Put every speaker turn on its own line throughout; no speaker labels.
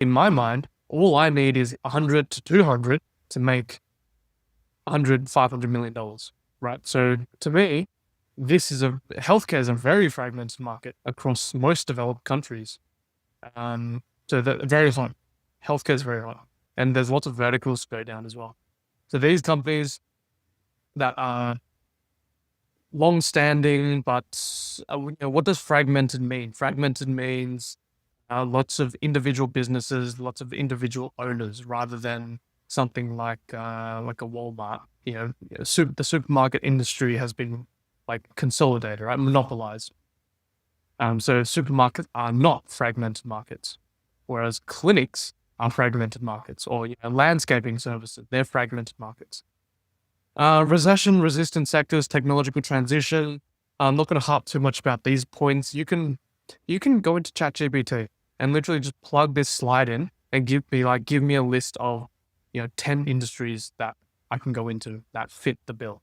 in my mind, all I need is 100 to 200 to make 100, $500 million, right? So to me, healthcare is a very fragmented market across most developed countries. So that very hot. Healthcare is very hot, and there's lots of verticals to go down as well. So these companies that are long-standing, but what does fragmented mean? Fragmented means lots of individual businesses, lots of individual owners, rather than something like a Walmart. The supermarket industry has been like consolidated, right? Monopolized. So supermarkets are not fragmented markets, whereas clinics are fragmented markets, or landscaping services, they're fragmented markets. Recession-resistant sectors, technological transition. I'm not going to harp too much about these points. You can go into ChatGPT and literally just plug this slide in and give me a list of 10 industries that I can go into that fit the bill.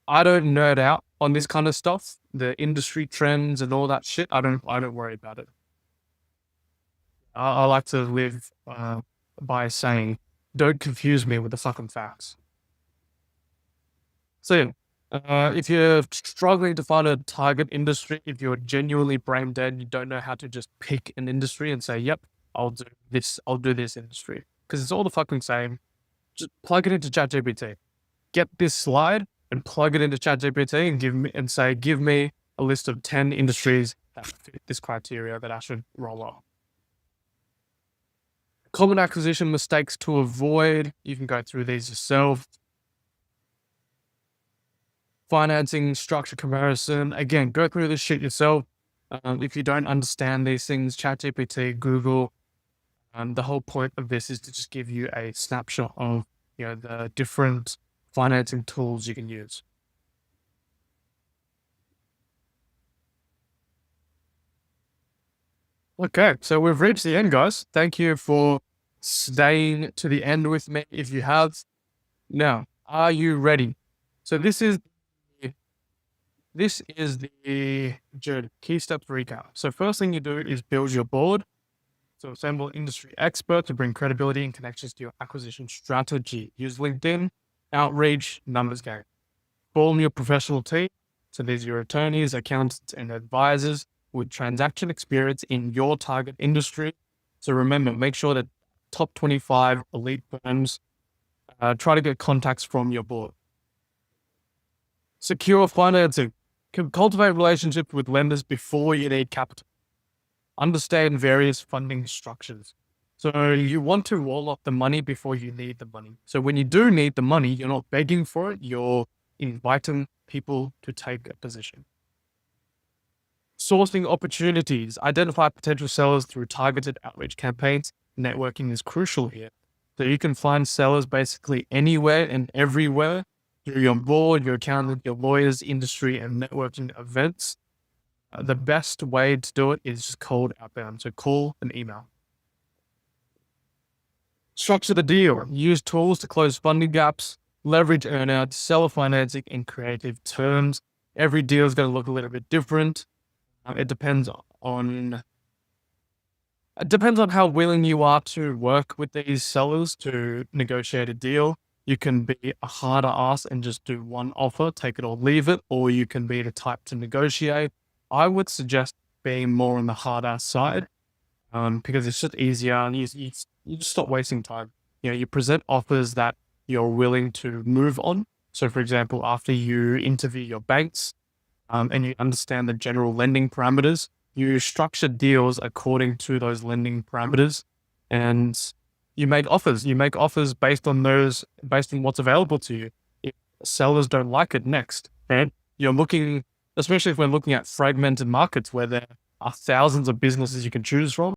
I don't nerd out on this kind of stuff, the industry trends and all that shit. I don't worry about it. I like to live by saying, don't confuse me with the fucking facts. So if you're struggling to find a target industry, if you're genuinely brain dead, you don't know how to just pick an industry and say, yep, I'll do this industry, because it's all the fucking same. Just plug it into ChatGPT. Get this slide and plug it into ChatGPT and give me a list of 10 industries that fit this criteria that I should roll on. Common acquisition mistakes to avoid. You can go through these yourself. Financing structure comparison. Again, go through this shit yourself. If you don't understand these things, ChatGPT, Google. The whole point of this is to just give you a snapshot of the different financing tools you can use. Okay, so we've reached the end, guys. Thank you for staying to the end with me. If you have, now, are you ready? So this is the journey, key steps recap. So first thing you do is build your board. So assemble industry experts to bring credibility and connections to your acquisition strategy. Use LinkedIn, outreach, numbers game. Form your professional team. So these are your attorneys, accountants, and advisors with transaction experience in your target industry. So remember, make sure that top 25 elite firms, try to get contacts from your board. Secure financing. Cultivate relationships with lenders before you need capital. Understand various funding structures. So you want to roll off the money before you need the money. So when you do need the money, you're not begging for it, you're inviting people to take a position. Sourcing opportunities. Identify potential sellers through targeted outreach campaigns. Networking is crucial here. So you can find sellers basically anywhere and everywhere through your board, your accountant, your lawyers, industry, and networking events. The best way to do it is just cold outbound. So call and email. Structure the deal. Use tools to close funding gaps, leverage earnouts, seller financing in creative terms. Every deal is going to look a little bit different. It depends on how willing you are to work with these sellers to negotiate a deal. You can be a harder ass and just do one offer, take it or leave it, or you can be the type to negotiate. I would suggest being more on the hard ass side, because it's just easier and you just stop wasting time. You present offers that you're willing to move on. So for example, after you interview your banks, and you understand the general lending parameters, you structure deals according to those lending parameters, and you make offers. You make offers based on what's available to you. If sellers don't like it, next. And you're looking, especially if we're looking at fragmented markets where there are thousands of businesses you can choose from,